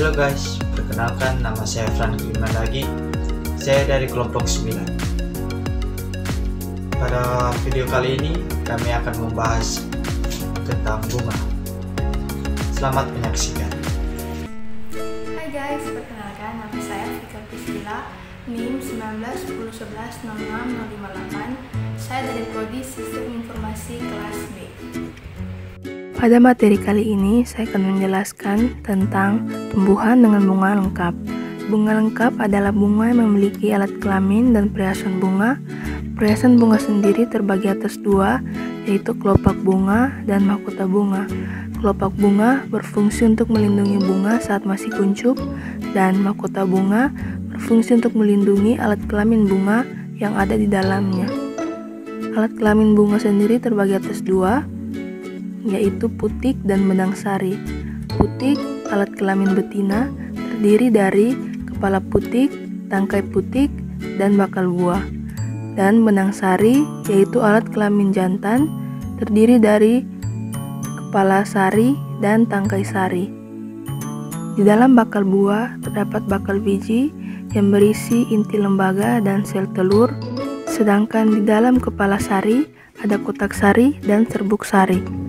Halo guys, perkenalkan nama saya Franky lagi. Saya dari kelompok 9. Pada video kali ini kami akan membahas tentang bunga. Selamat menyaksikan. Hai guys, perkenalkan nama saya Fika Priscilla, NIM 1910116658. Saya dari Prodi Sistem Informasi kelas B. Pada materi kali ini, saya akan menjelaskan tentang tumbuhan dengan bunga lengkap. Bunga lengkap adalah bunga yang memiliki alat kelamin dan perhiasan bunga. Perhiasan bunga sendiri terbagi atas dua, yaitu kelopak bunga dan mahkota bunga. Kelopak bunga berfungsi untuk melindungi bunga saat masih kuncup, dan mahkota bunga berfungsi untuk melindungi alat kelamin bunga yang ada di dalamnya. Alat kelamin bunga sendiri terbagi atas dua, yaitu putik dan benang sari. Putik, alat kelamin betina, terdiri dari kepala putik, tangkai putik, dan bakal buah. Dan benang sari, yaitu alat kelamin jantan, terdiri dari kepala sari dan tangkai sari. Di dalam bakal buah terdapat bakal biji yang berisi inti lembaga dan sel telur, sedangkan di dalam kepala sari ada kotak sari dan serbuk sari.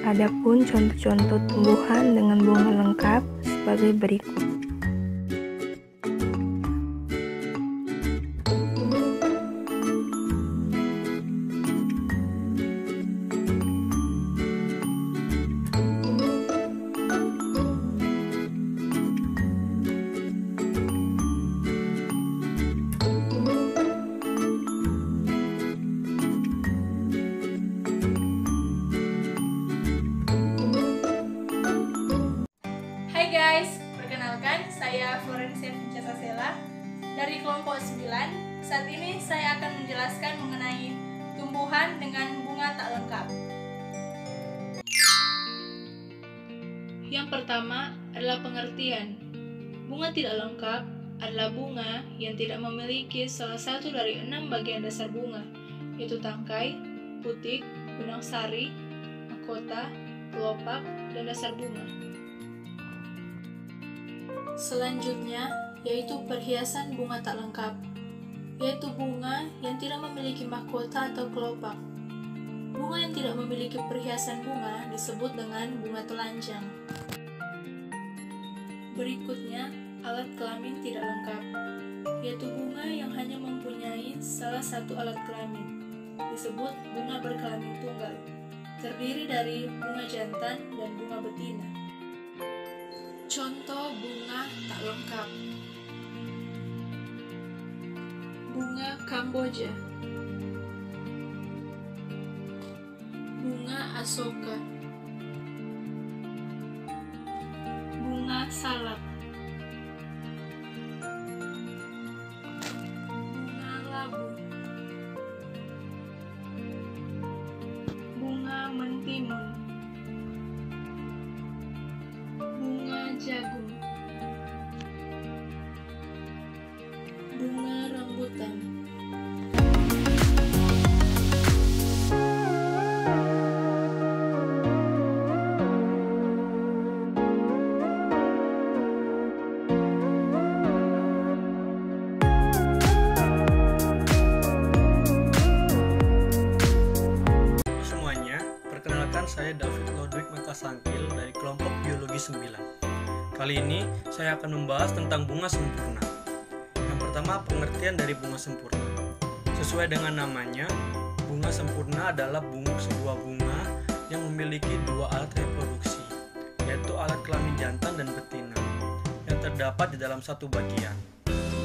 Adapun contoh-contoh tumbuhan dengan bunga lengkap sebagai berikut. Hai guys, perkenalkan saya Florencia Vincasasela dari kelompok 9. Saat ini saya akan menjelaskan mengenai tumbuhan dengan bunga tak lengkap. Yang pertama adalah pengertian. Bunga tidak lengkap adalah bunga yang tidak memiliki salah satu dari 6 bagian dasar bunga, yaitu tangkai, putik, benang sari, mahkota, kelopak, dan dasar bunga. Selanjutnya, yaitu perhiasan bunga tak lengkap, yaitu bunga yang tidak memiliki mahkota atau kelopak. Bunga yang tidak memiliki perhiasan bunga disebut dengan bunga telanjang. Berikutnya, alat kelamin tidak lengkap, yaitu bunga yang hanya mempunyai salah satu alat kelamin, disebut bunga berkelamin tunggal, terdiri dari bunga jantan dan bunga betina. Contoh bunga tak lengkap: bunga Kamboja, bunga Asoka, bunga salak, bunga labu, bunga mentimun, bunga jagung, bunga rambutan. Semuanya, perkenalkan saya David Lodwig Makasangkil dari kelompok biologi 9. Kali ini saya akan membahas tentang bunga sempurna. Yang pertama, pengertian dari bunga sempurna. Sesuai dengan namanya, bunga sempurna adalah sebuah bunga yang memiliki dua alat reproduksi, yaitu alat kelamin jantan dan betina, yang terdapat di dalam satu bagian.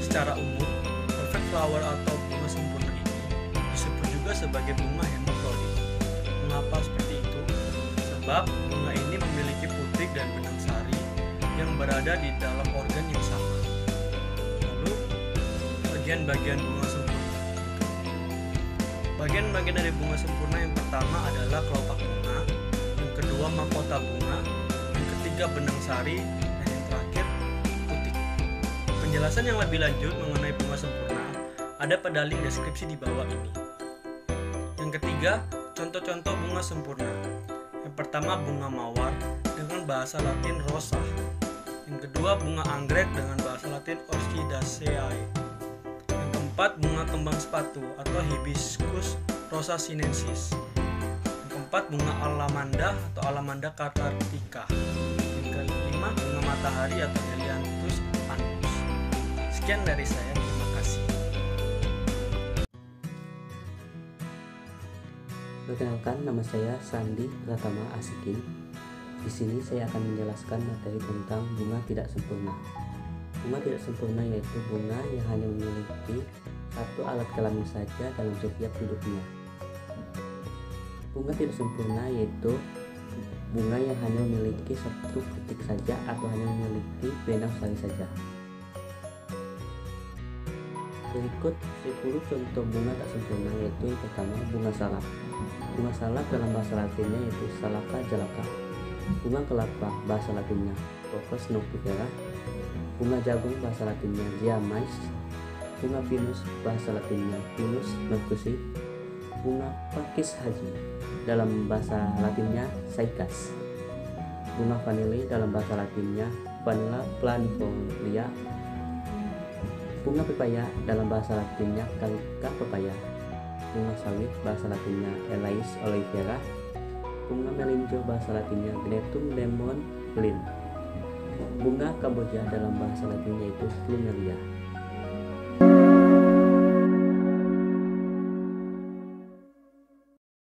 Secara umum, perfect flower atau bunga sempurna ini disebut juga sebagai bunga hemafrodit. Mengapa seperti itu? Sebab bunga ini memiliki putik dan benang sari yang berada di dalam organ yang sama. Lalu, bagian-bagian bunga sempurna. Bagian-bagian dari bunga sempurna yang pertama adalah kelopak bunga, yang kedua mahkota bunga, yang ketiga benang sari, dan yang terakhir putik. Penjelasan yang lebih lanjut mengenai bunga sempurna ada pada link deskripsi di bawah ini. Yang ketiga, contoh-contoh bunga sempurna. Yang pertama, bunga mawar dengan bahasa Latin rosa. Yang kedua, bunga anggrek dengan bahasa Latin Orchidaceae. Yang keempat, bunga kembang sepatu atau Hibiscus rosa sinensis. Yang keempat, bunga alamanda atau Alamanda catarrhatica. Yang kelima, bunga matahari atau Helianthus anus. Sekian dari saya, terima kasih. Perkenalkan, nama saya Sandi Pratama Asikin. Di sini saya akan menjelaskan materi tentang bunga tidak sempurna. Bunga tidak sempurna yaitu bunga yang hanya memiliki satu alat kelamin saja dalam setiap bentuknya. Bunga tidak sempurna yaitu bunga yang hanya memiliki satu butir saja atau hanya memiliki benang sari saja. Berikut 10 contoh bunga tak sempurna, yaitu yang pertama, bunga salak. Bunga salak dalam bahasa Latinnya yaitu Salaka jalaka. Bunga kelapa bahasa Latinnya Cocos noctifera. Bunga jagung bahasa Latinnya Zea mais. Bunga pinus bahasa Latinnya Pinus mercusi. Bunga pakis haji dalam bahasa Latinnya Cycas. Bunga vanili dalam bahasa Latinnya Vanilla planifolia. Bunga pepaya dalam bahasa Latinnya Calica pepaya. Bunga sawit bahasa Latinnya Elais oleifera. Bunga melinjo bahasa Latinnya Gnetum lemon lin. Bunga kamboja dalam bahasa Latinnya itu Plumeria.